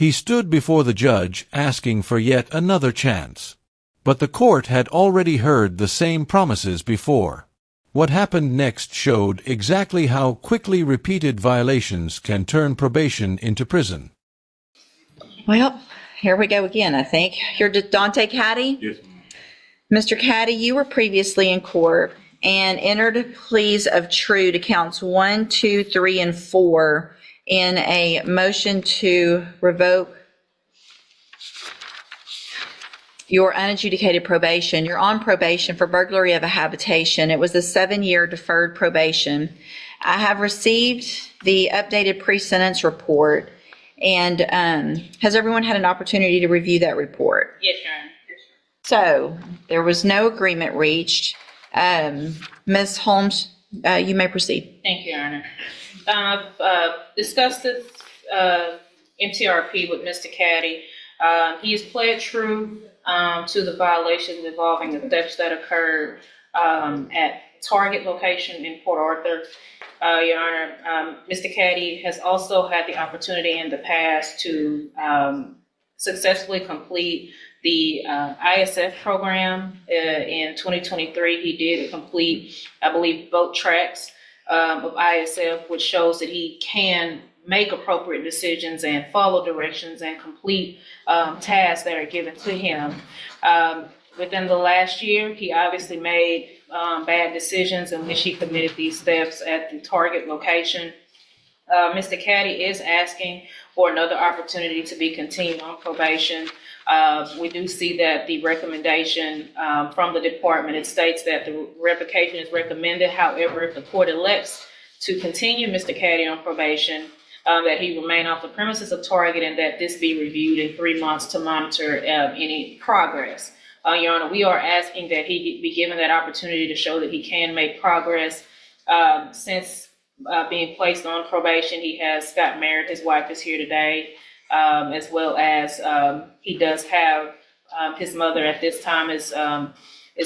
He stood before the judge asking for yet another chance. But the court had already heard the same promises before. What happened next showed exactly how quickly repeated violations can turn probation into prison. Well, here we go again, I think. You're Dante Caddy? Yes. Mr. Caddy, you were previously in court and entered pleas of true to counts 1, 2, 3, and 4 in a motion to revoke your unadjudicated probation. You're on probation for burglary of a habitation. It was a 7-year deferred probation. I have received the updated pre-sentence report, and has everyone had an opportunity to review that report? Yes, Your Honor. So there was no agreement reached. Ms. Holmes, you may proceed. Thank you, Your Honor. I've discussed this MTRP with Mr. Caddy. He has pled true to the violations involving the thefts that occurred at Target location in Port Arthur. Your Honor, Mr. Caddy has also had the opportunity in the past to successfully complete the ISF program. In 2023, he did complete, I believe, both tracks of ISF, which shows that he can make appropriate decisions and follow directions and complete tasks that are given to him. Within the last year, he obviously made bad decisions in which he committed these thefts at the Target location. Mr. Caddy is asking for another opportunity to be continued on probation. We do see that the recommendation from the department, it states that the revocation is recommended. However, if the court elects to continue Mr. Caddy on probation, that he remain off the premises of Target and that this be reviewed in 3 months to monitor any progress. Your Honor, we are asking that he be given that opportunity to show that he can make progress. Since being placed on probation, he has got married. His wife is here today, as well as he does have his mother at this time is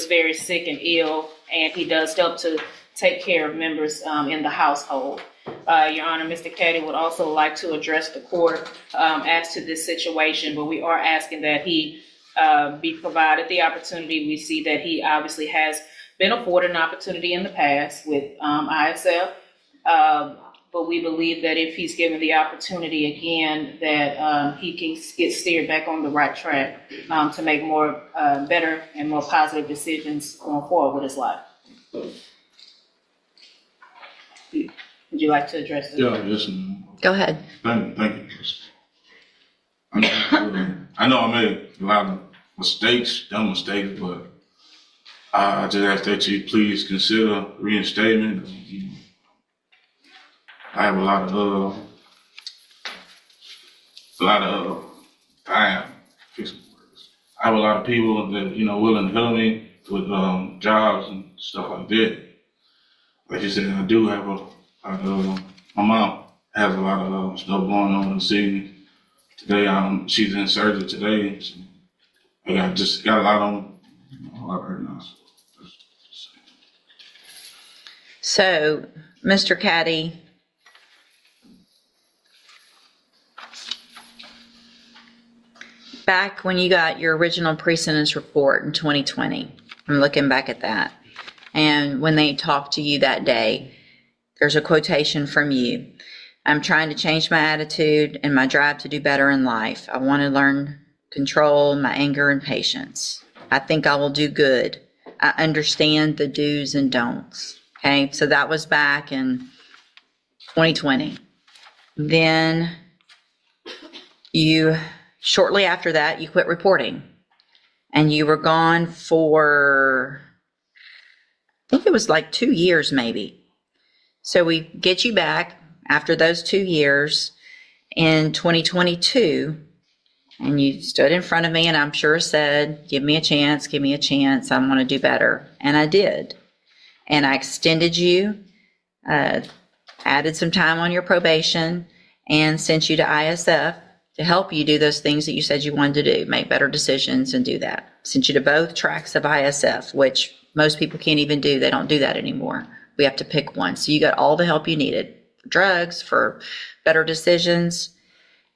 very sick and ill, and he does help to take care of members in the household. Your Honor, Mr. Caddy would also like to address the court as to this situation, but we are asking that he be provided the opportunity. We see that he obviously has been afforded an opportunity in the past with ISF, but we believe that if he's given the opportunity again, that he can get steered back on the right track to make more better and more positive decisions going forward with his life. Would you like to address this? Yeah, yes, ma'am. Go ahead. Thank you. I know I made a lot of dumb mistakes, but I just ask that you please consider reinstatement. I have a lot of I have a lot of people that, willing to help me with jobs and stuff like that. Like you said, I do have my mom has a lot of stuff going on this evening. Today, she's in surgery today. So I just got a lot on right now. So, Mr. Caddy, back when you got your original pre-sentence report in 2020, I'm looking back at that, and when they talked to you that day, there's a quotation from you. I'm trying to change my attitude and my drive to do better in life. I want to learn control my anger and patience. I think I will do good. I understand the do's and don'ts. Okay, so that was back in 2020. Then shortly after that, you quit reporting. And you were gone for, I think it was like 2 years maybe. So we get you back after those 2 years in 2022, and you stood in front of me and I'm sure said, give me a chance, I want to do better. And I did. And I extended you, added some time on your probation, and sent you to ISF to help you do those things that you said you wanted to do, make better decisions and do that. Sent you to both tracks of ISF, which most people can't even do. They don't do that anymore. We have to pick one. So you got all the help you needed for drugs, for better decisions.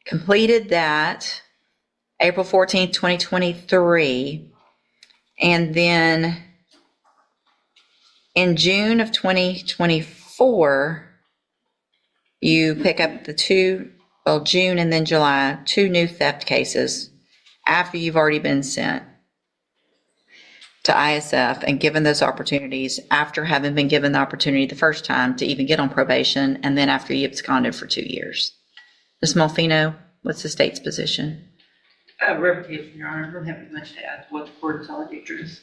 completed that April 14th, 2023. And then in June of 2024, you pick up the June and then July, 2 new theft cases after you've already been sent to ISF and given those opportunities after having been given the opportunity the first time to even get on probation, and then after you absconded for 2 years. Ms. Molfino, what's the state's position? Revocation, Your Honor. I don't have much to add to what the court has already addressed.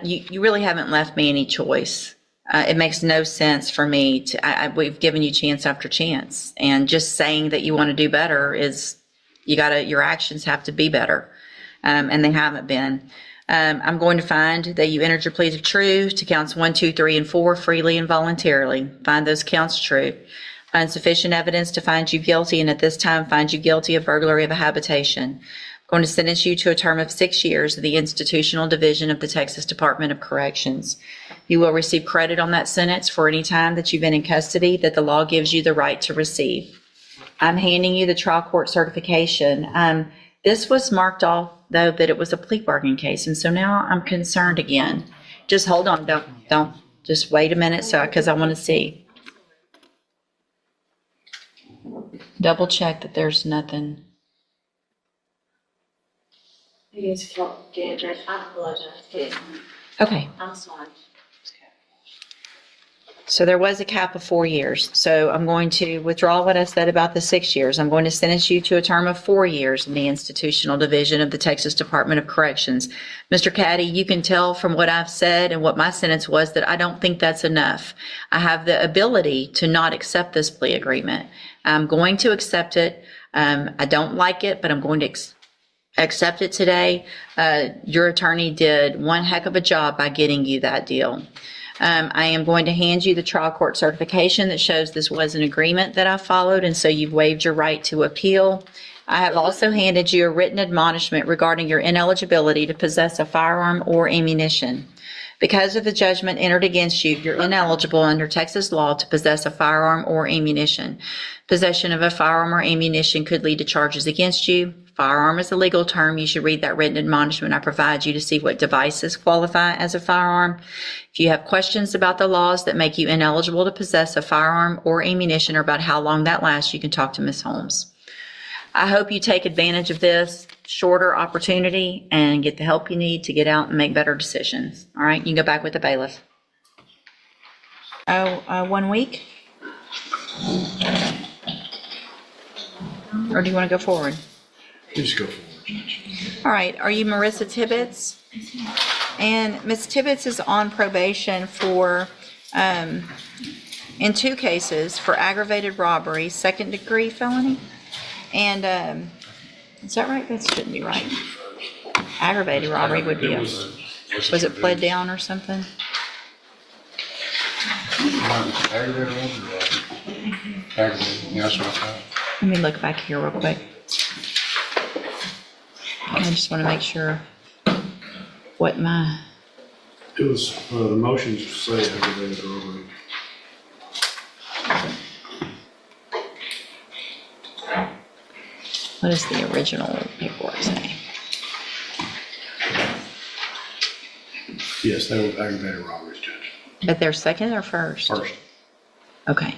You really haven't left me any choice. It makes no sense for me to, we've given you chance after chance, and just saying that you want to do better is, your actions have to be better. And they haven't been. I'm going to find that you entered your pleas of true to counts 1, 2, 3, and 4 freely and voluntarily. Find those counts true. Find sufficient evidence to find you guilty, and at this time find you guilty of burglary of a habitation. I'm going to sentence you to a term of 6 years of the Institutional Division of the Texas Department of Corrections. You will receive credit on that sentence for any time that you've been in custody that the law gives you the right to receive. I'm handing you the trial court certification. This was marked off, though, that it was a plea bargain case, and so now I'm concerned again. Just hold on, don't, just wait a minute, because I want to see. Double check that there's nothing. It is good. I apologize. Okay. I'm sorry. So there was a cap of 4 years. So I'm going to withdraw what I said about the 6 years. I'm going to sentence you to a term of 4 years in the Institutional Division of the Texas Department of Corrections. Mr. Caddy, you can tell from what I've said and what my sentence was that I don't think that's enough. I have the ability to not accept this plea agreement. I'm going to accept it. I don't like it, but I'm going to accept it today. Your attorney did one heck of a job by getting you that deal. I am going to hand you the trial court certification that shows this was an agreement that I followed, and so you've waived your right to appeal. I have also handed you a written admonishment regarding your ineligibility to possess a firearm or ammunition. Because of the judgment entered against you, you're ineligible under Texas law to possess a firearm or ammunition. Possession of a firearm or ammunition could lead to charges against you. Firearm is a legal term. You should read that written admonishment I provide you to see what devices qualify as a firearm. If you have questions about the laws that make you ineligible to possess a firearm or ammunition or about how long that lasts, you can talk to Ms. Holmes. I hope you take advantage of this shorter opportunity and get the help you need to get out and make better decisions. All right, you can go back with the bailiff. 1 week? Or do you want to go forward? Please go forward, Judge. All right, are you Marissa Tibbetts? And Ms. Tibbetts is on probation for, in 2 cases, for aggravated robbery, 2nd-degree felony. And, is that right? That shouldn't be right. Aggravated robbery would be was it pled down or something? Aggravated robbery? Aggravated, yeah, that's what I thought. Let me look back here real quick. I just want to make sure what my, It was, the motions say aggravated robbery. what does the original paperwork say? Yes, they were aggravated robberies, Judge. But they're second or first? First. Okay.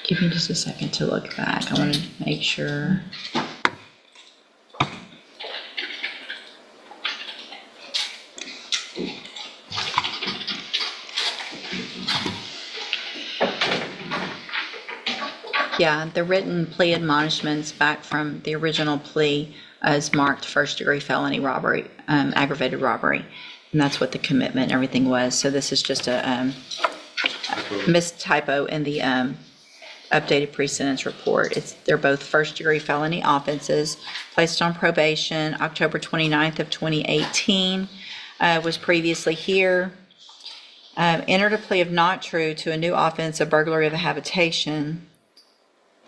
Give me just a second to look back. I want to make sure. Yeah, the written plea admonishments back from the original plea as marked 1st-degree felony robbery, aggravated robbery. And that's what the commitment and everything was. So this is just a missed typo in the updated pre-sentence report. They're both 1st-degree felony offenses, placed on probation October 29th of 2018, was previously here, entered a plea of not true to a new offense of burglary of a habitation,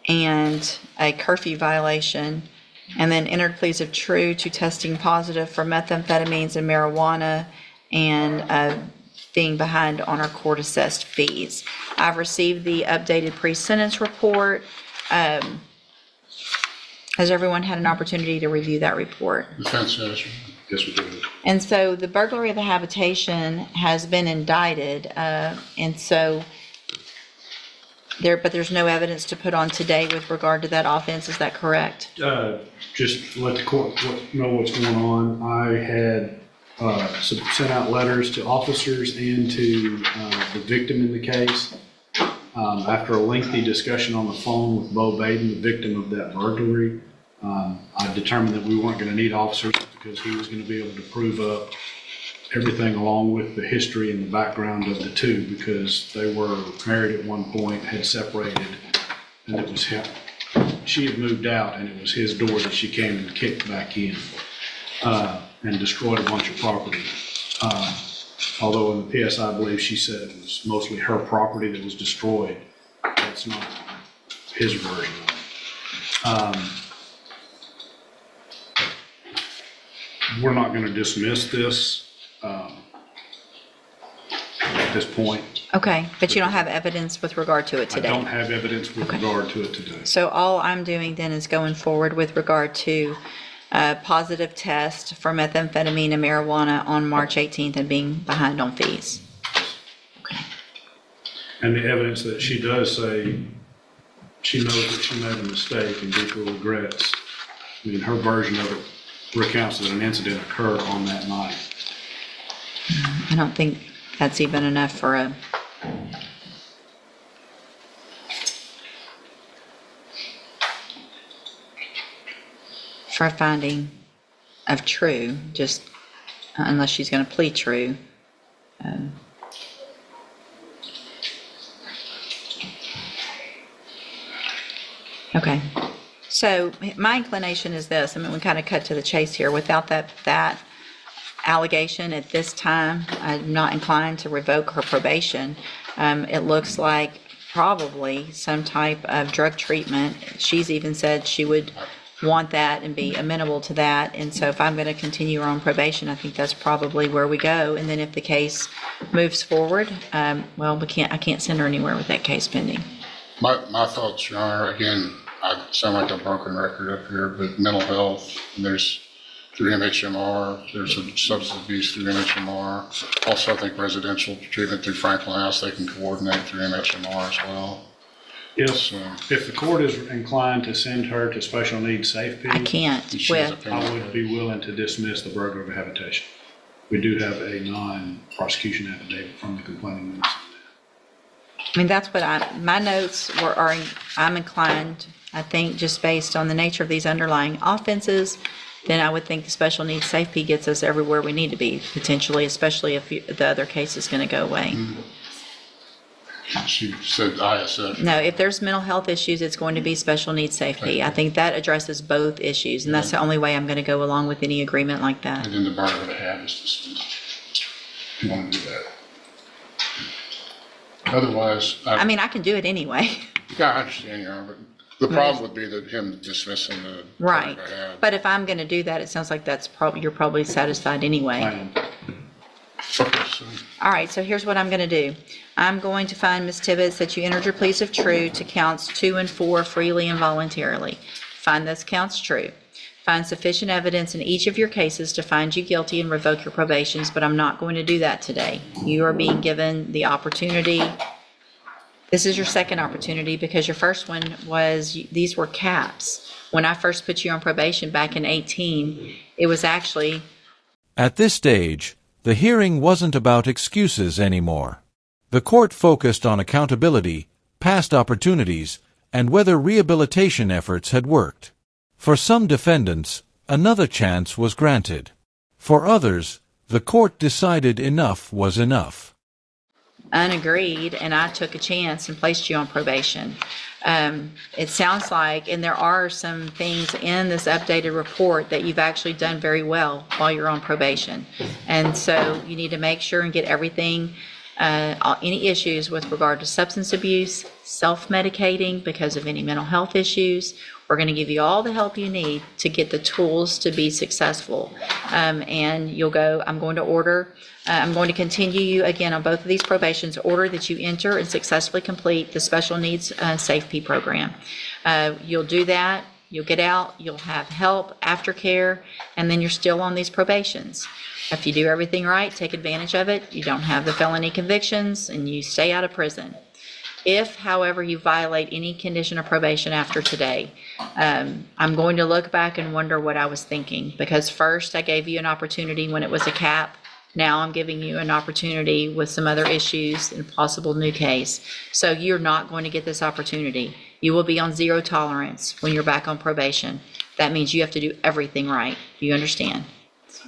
and a curfew violation, and then entered pleas of true to testing positive for methamphetamines and marijuana, and being behind on our court-assessed fees. I've received the updated pre-sentence report. Has everyone had an opportunity to review that report? Defense says, yes, we do. And so the burglary of the habitation has been indicted, and so there's no evidence to put on today with regard to that offense, is that correct? Just let the court know what's going on. I had sent out letters to officers and to the victim in the case. After a lengthy discussion on the phone with Bo Baden, the victim of that burglary, I determined that we weren't going to need officers because he was going to be able to prove up everything along with the history and the background of the two, because they were married at one point, had separated, and it was him. She had moved out, and it was his door that she came and kicked back in and destroyed a bunch of property. Although in the PSI, I believe she said it was mostly her property that was destroyed. That's not his version of it. We're not going to dismiss this at this point. Okay, but you don't have evidence with regard to it today? I don't have evidence with Okay. regard to it today. So all I'm doing then is going forward with regard to a positive test for methamphetamine and marijuana on March 18th and being behind on fees. Okay. And the evidence that she does say she knows that she made a mistake and deeply regrets. I mean, her version of it recounts that an incident occurred on that night. I don't think that's even enough for a finding of true, just unless she's going to plead true. Okay. So my inclination is this. I mean, we kind of cut to the chase here. Without that allegation at this time, I'm not inclined to revoke her probation. It looks like probably some type of drug treatment. She's even said she would want that and be amenable to that. And so if I'm going to continue her on probation, I think that's probably where we go. And then if the case moves forward, well, I can't send her anywhere with that case pending. My thoughts, Your Honor, again, I sound like a broken record up here, but mental health, and there's through MHMR, there's a substance abuse through MHMR. Also, I think residential treatment through Franklin House, they can coordinate through MHMR as well. If the court is inclined to send her to special needs safety, I can't with, I would be willing to dismiss the burglary of habitation. We do have a non-prosecution affidavit from the complaining witness. I mean, that's what my notes are, I'm inclined, I think, just based on the nature of these underlying offenses, then I would think the special needs safety gets us everywhere we need to be, potentially, especially if the other case is going to go away. She said ISF. No, if there's mental health issues, it's going to be special needs safety. I think that addresses both issues, and that's the only way I'm going to go along with any agreement like that. And then the burden of the hat is dismissed. If you want to do that. Otherwise, I mean, I can do it anyway. yeah, I understand, Your Honor, but the problem would be that him dismissing the Right. burden of the hat. But if I'm going to do that, it sounds like you're probably satisfied anyway. Okay, so All right, so here's what I'm going to do. I'm going to find, Ms. Tibbetts, that you entered your pleas of true to counts 2 and 4 freely and voluntarily. Find those counts true. Find sufficient evidence in each of your cases to find you guilty and revoke your probations, but I'm not going to do that today. You are being given the opportunity. This is your second opportunity because your first one was, these were caps. When I first put you on probation back in 18, it was actually... At this stage, the hearing wasn't about excuses anymore. The court focused on accountability, past opportunities, and whether rehabilitation efforts had worked. For some defendants, another chance was granted. For others, the court decided enough was enough. Unagreed, and I took a chance and placed you on probation. It sounds like, and there are some things in this updated report that you've actually done very well while you're on probation. And so you need to make sure and get everything any issues with regard to substance abuse, self-medicating because of any mental health issues. We're going to give you all the help you need to get the tools to be successful. And you'll go, I'm going to continue you again on both of these probations, order that you enter and successfully complete the special needs SAFE-P program. You'll do that, you'll get out, you'll have help, aftercare, and then you're still on these probations. If you do everything right, take advantage of it, you don't have the felony convictions, and you stay out of prison. If, however, you violate any condition of probation after today, I'm going to look back and wonder what I was thinking, because first I gave you an opportunity when it was a cap. Now I'm giving you an opportunity with some other issues and a possible new case. So you're not going to get this opportunity. You will be on zero tolerance when you're back on probation. That means you have to do everything right. You understand?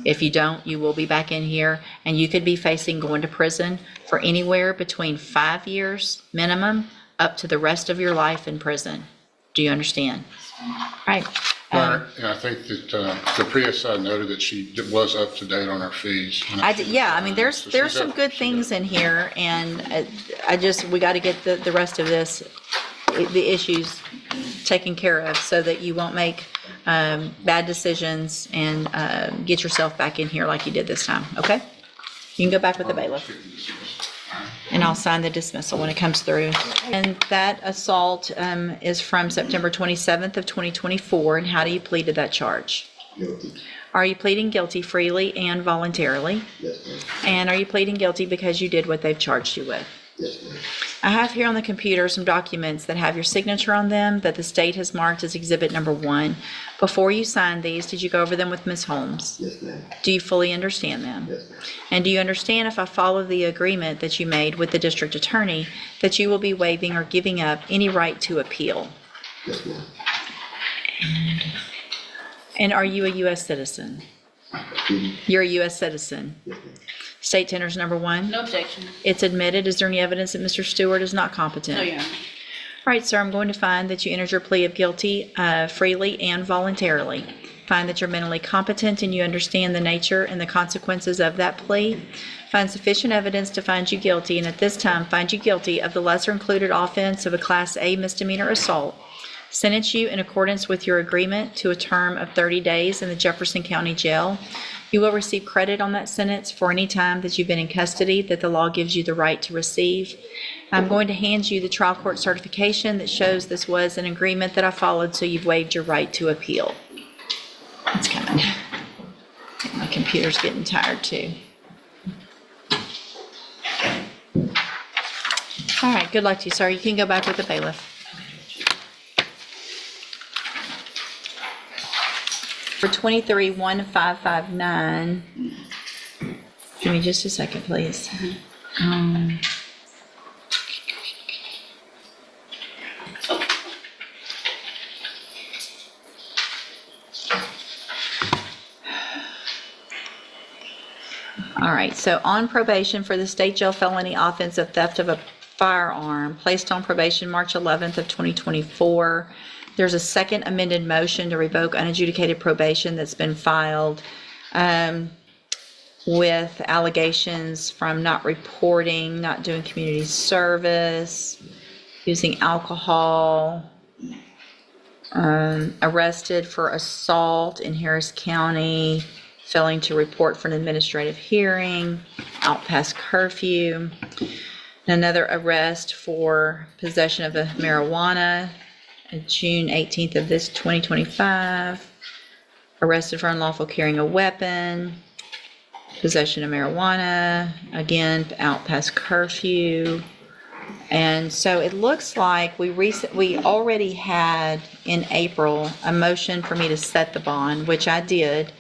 If you don't, you will be back in here, and you could be facing going to prison for anywhere between 5 years minimum up to the rest of your life in prison. Do you understand? Right. And I think that the PSI noted that she was up to date on her fees. Yeah, I mean, there's some good things in here, and we got to get the rest of this, the issues taken care of, so that you won't make bad decisions and get yourself back in here like you did this time, okay? You can go back with the bailiff. And I'll sign the dismissal when it comes through. And that assault is from September 27th of 2024. And how do you plead to that charge? Guilty. Are you pleading guilty freely and voluntarily? Yes, ma'am. And are you pleading guilty because you did what they've charged you with? Yes, ma'am. I have here on the computer some documents that have your signature on them that the state has marked as exhibit number 1. Before you signed these, did you go over them with Ms. Holmes? Yes, ma'am. Do you fully understand them? Yes, ma'am. And do you understand, if I follow the agreement that you made with the district attorney, that you will be waiving or giving up any right to appeal? Yes, ma'am. And are you a U.S. citizen? You're a U.S. citizen. Yes, ma'am. State tenders number 1. No objection. It's admitted. Is there any evidence that Mr. Stewart is not competent? No, Your Honor. All right, sir, I'm going to find that you entered your plea of guilty freely and voluntarily. Find that you're mentally competent and you understand the nature and the consequences of that plea. Find sufficient evidence to find you guilty, and at this time find you guilty of the lesser included offense of a Class A misdemeanor assault. Sentence you in accordance with your agreement to a term of 30 days in the Jefferson County Jail. You will receive credit on that sentence for any time that you've been in custody that the law gives you the right to receive. I'm going to hand you the trial court certification that shows this was an agreement that I followed, so you've waived your right to appeal. It's coming. My computer's getting tired too. All right, good luck to you, sir. You can go back with the bailiff. For 23-1559, give me just a second, please. All right, so on probation for the state jail felony offense of theft of a firearm, placed on probation March 11th of 2024. There's a second amended motion to revoke unadjudicated probation that's been filed with allegations from not reporting, not doing community service, using alcohol, arrested for assault in Harris County, failing to report for an administrative hearing, out past curfew, another arrest for possession of the marijuana, June 18th of this 2025, arrested for unlawful carrying a weapon, possession of marijuana, again, out past curfew. And so it looks like we already had in April a motion for me to set the bond, which I did,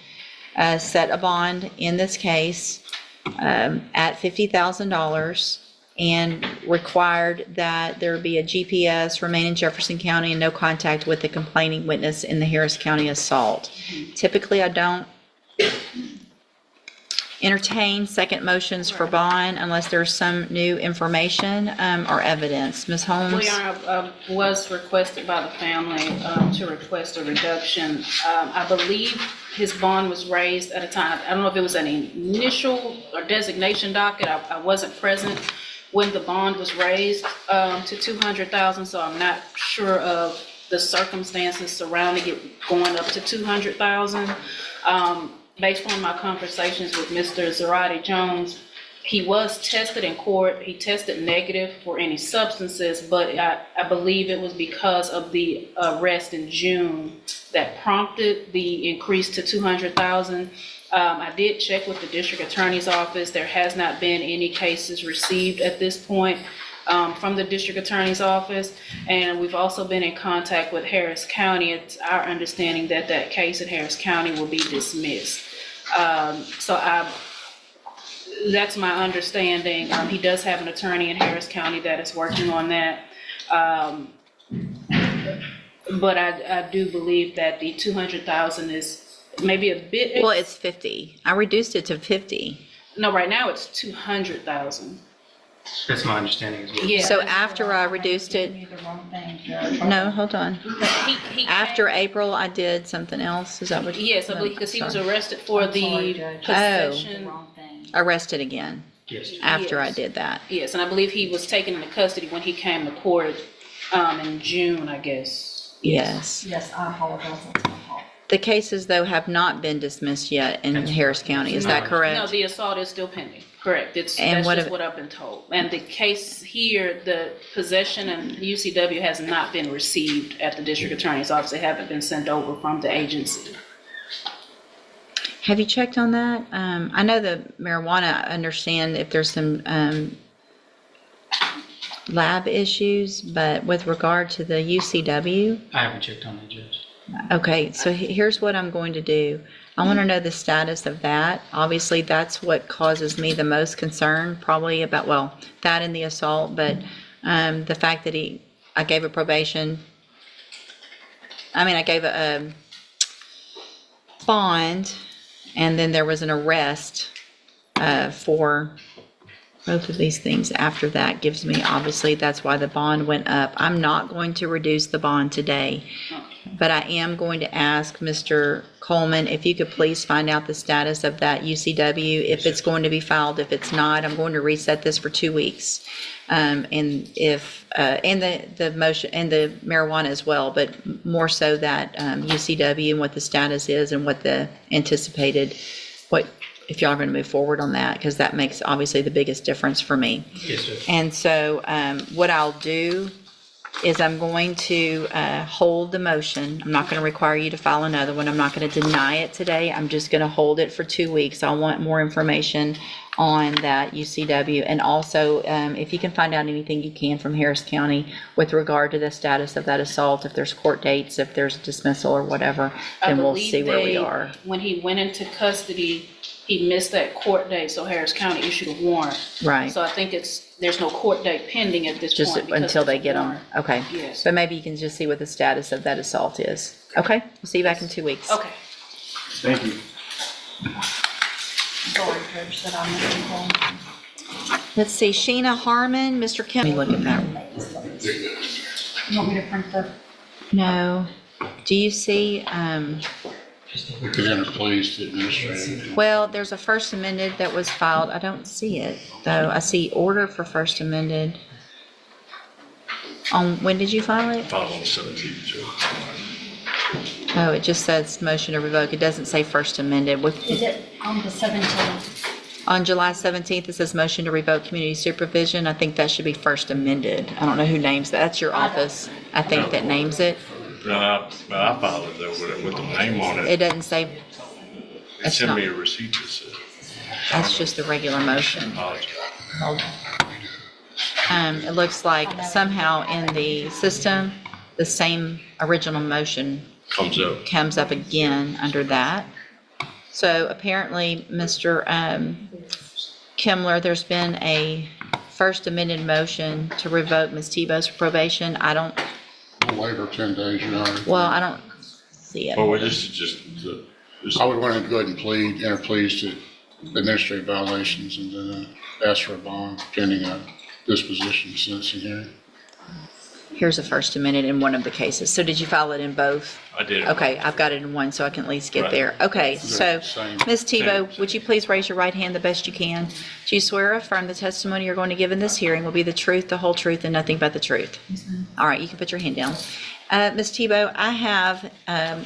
set a bond in this case at $50,000. And required that there be a GPS, remain in Jefferson County, and no contact with the complaining witness in the Harris County assault. Typically, I don't entertain second motions for bond unless there's some new information or evidence. Ms. Holmes? Well, Your Honor, I was requested by the family to request a reduction. I believe his bond was raised at a time, I don't know if it was an initial or designation docket. I wasn't present when the bond was raised to 200,000, so I'm not sure of the circumstances surrounding it going up to 200,000. Based on my conversations with Mr. Zarate Jones, he was tested in court. He tested negative for any substances, but I believe it was because of the arrest in June that prompted the increase to 200,000. I did check with the district attorney's office. There has not been any cases received at this point from the district attorney's office. And we've also been in contact with Harris County. It's our understanding that that case in Harris County will be dismissed. That's my understanding. He does have an attorney in Harris County that is working on that. But I do believe that the 200,000 is maybe a bit. Well, it's 50. I reduced it to 50. No, right now it's 200,000. That's my understanding as well. Yeah. So after I reduced it, no, hold on. He After April, I did something else. Is that what? Yes, I believe because he was arrested for the Oh. possession. Arrested again Yes. after I Yes. did that. Yes, and I believe he was taken into custody when he came to court in June, I guess. Yes. Yes, I apologize, that's my fault. The cases, though, have not been dismissed yet in Harris County. Is that No, correct? the assault is still pending. Correct. That's what just if- what I've been told. And the case here, the possession and UCW has not been received at the district attorney's office. They haven't been sent over from the agency. Have you checked on that? I know the marijuana, I understand if there's some lab issues, but with regard to the UCW, I haven't checked on that, Judge. okay, so here's what I'm going to do. I want to know the status of that. Obviously, that's what causes me the most concern, probably about, well, that and the assault, but the fact that I gave a probation, I gave a bond, and then there was an arrest for both of these things after that gives me, obviously, that's why the bond went up. I'm not going to reduce the bond today, but I am going to ask Mr. Coleman if you could please find out the status of that UCW, if it's going to be filed. If it's not, I'm going to reset this for 2 weeks. And if, and the motion, and the marijuana as well, but more so that UCW and what the status is and what the anticipated, if y'all are going to move forward on that, because that makes obviously the biggest difference for me. Yes, sir. And so what I'll do is I'm going to hold the motion. I'm not going to require you to file another one. I'm not going to deny it today. I'm just going to hold it for 2 weeks. I want more information on that UCW. And also, if you can find out anything you can from Harris County with regard to the status of that assault, if there's court dates, if there's dismissal or whatever, then we'll see where we are. When he went into custody, he missed that court date, so Harris County issued a warrant. Right. So I think there's no court date pending at this Just point. because until it's they a get them. warrant. Okay. Yes. But maybe you can just see what the status of that assault is. Okay? We'll see you back in 2 weeks. Okay. Thank you. Sorry, Judge, that I misinformed. Let's see, Sheena Harmon, Mr. Kim. Let me look at that. You want me to print the? No. Do you see, Again, please, the administrator. well, there's a first amended that was filed. I don't see it, though. I see order for first amended. When did you file it? Filed on the 17th, too. Oh, it just says motion to revoke. It doesn't say first amended. Is it on the 17th? On July 17th, it says motion to revoke community supervision. I think that should be first amended. I don't know who names that. That's your office, I think, that names it. I filed it though with the name on It it. doesn't say, They it's sent not, me a receipt that said. that's just the regular motion. Apologize. It looks like somehow in the system, the same original motion Comes up. again under that. So apparently, Mr. Kimler, there's been a first amended motion to revoke Ms. Tebow's probation. I don't Waiver 10 days, Your Honor. Well, I don't see it. Well, we just I would want to go ahead and enter pleas to administrative violations and then ask for a bond pending a disposition sentencing hearing. Here's a first amendment in one of the cases. So did you file it in both? I did. Okay, I've got it in one, so I can at least get Right. there. Okay, so, Same. Ms. Tebow, would you please raise your right hand the best you can? Do you swear or affirm the testimony you're going to give in this hearing will be the truth, the whole truth, and nothing but the truth? All right, you can put your hand down. Ms. Tebow, I have,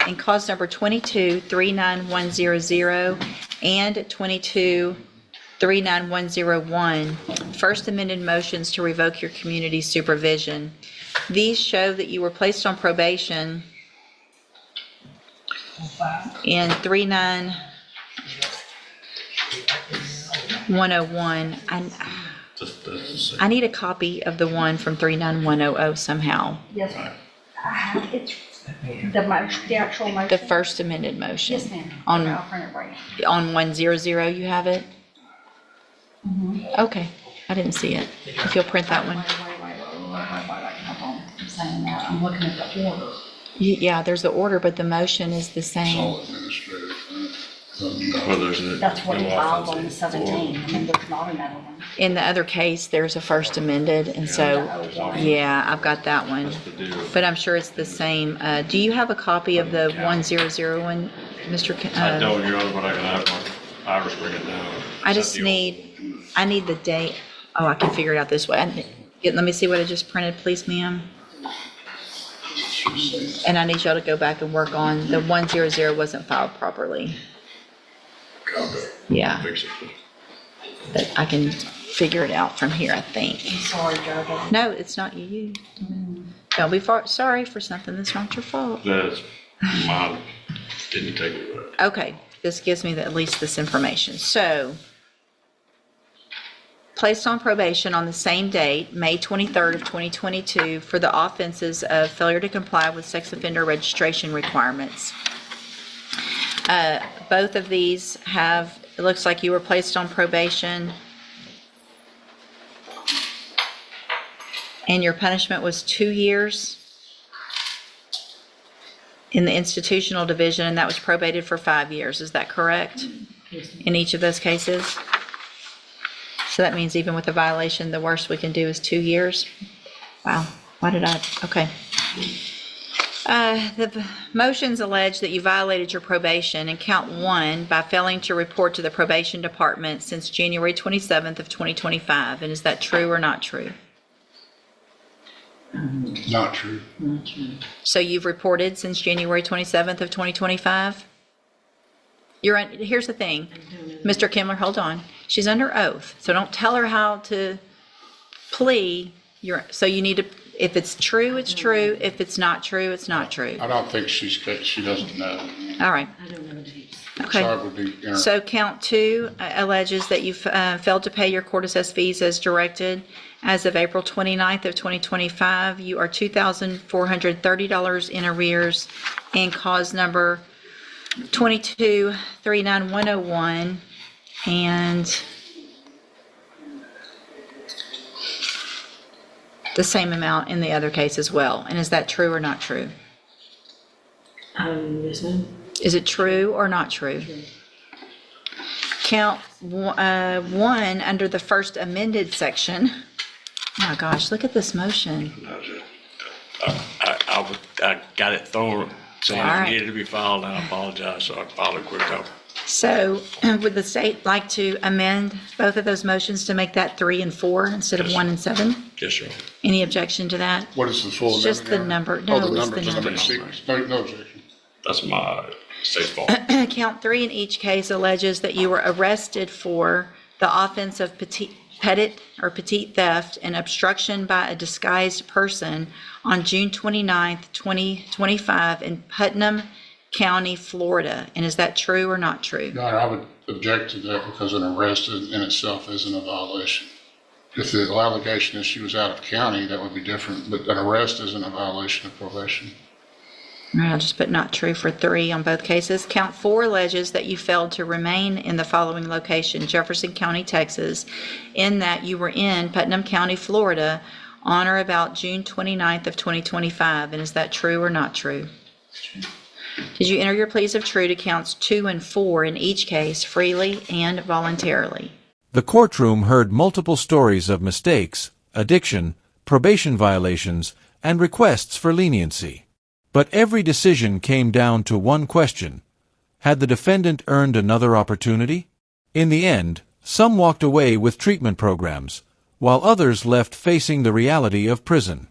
in cause number 22-39100 and 22-39101, First Amendment motions to revoke your community supervision. These show that you were placed on probation in 39101. I need a copy of the one from 39100 somehow. Yes, it's the actual motion. The First Amendment motion. Yes, ma'am. On- I'll print it right now. On 100, you have it? Okay, I didn't see it. If you'll print that one. Wait, hold on. I'm saying that. I'm looking at the order. Yeah, there's the order, but the motion is the It's same. all administrative. Well, there's a. That's what he no filed on the offenses. 17th, and then there's not another one. In the other case, there's a First Amended, and so, yeah, I've got that one. The deal. But I'm sure it's the same. Do you have a copy of the 100 Mr. I don't, Your Honor, but I can have my Iris bring it down. I need the date. Oh, I can figure it out this way. Let me see what I just printed, please, ma'am. And I need y'all to go back and work on, the 100 wasn't filed properly. Yeah, Fix it. but I can figure it out from here, I think. Sorry, Judge. No, it's not you. Don't be sorry for something that's not your fault. That's mine. Didn't take it right. Okay, this gives me at least this information. So, placed on probation on the same date, May 23rd of 2022, for the offenses of failure to comply with sex offender registration requirements. Both of these have, it looks like you were placed on probation, and your punishment was 2 years in the institutional division, and that was probated for 5 years. Is that correct? In each of those cases? So that means even with a violation, the worst we can do is 2 years? Wow, okay. The motions allege that you violated your probation in count 1 by failing to report to the probation department since January 27th of 2025. And is that true or not true? Not true. So you've reported since January 27th of 2025? Here's the thing, Mr. Kimler, hold on. She's under oath, so don't tell her how to plea. So you need to, if it's true, it's true. If it's not true, it's not true. I don't think she doesn't know. All right. I don't know the dates. Okay. Sorry would be. So count 2 alleges that you failed to pay your court-assessed fees as directed. As of April 29th of 2025, you are $2,430 in arrears, and cause number 22-39101, and the same amount in the other case as well. And is that true or not true? Yes, ma'am. Is it true or not true? Count 1 under the First Amended section. Oh my gosh, look at this motion. I got it thrown, saying All right. it needed to be filed, and I apologize, so I filed it quick up. So would the state like to amend both of those motions to make that 3 and 4 instead of Yes. 1 and 7? Yes, sir. Any objection to that? What is the full It's just the amendment, number. Your Honor? No, Oh, it's the just number. make six. No objection. That's my state's fault. Count 3 in each case alleges that you were arrested for the offense of petite theft and obstruction by a disguised person on June 29th, 2025 in Putnam County, Florida. And is that true or not true? Your Honor, I would object to that because an arrest in itself isn't a violation. If the allegation is she was out of county, that would be different, but an arrest isn't a violation of probation. All right, I'll just put not true for 3 on both cases. Count 4 alleges that you failed to remain in the following location, Jefferson County, Texas, in that you were in Putnam County, Florida, on or about June 29th of 2025. And is that true or not true? Did you enter your pleas of true to counts 2 and 4 in each case freely and voluntarily? The courtroom heard multiple stories of mistakes, addiction, probation violations, and requests for leniency. But every decision came down to one question: had the defendant earned another opportunity? In the end, some walked away with treatment programs, while others left facing the reality of prison.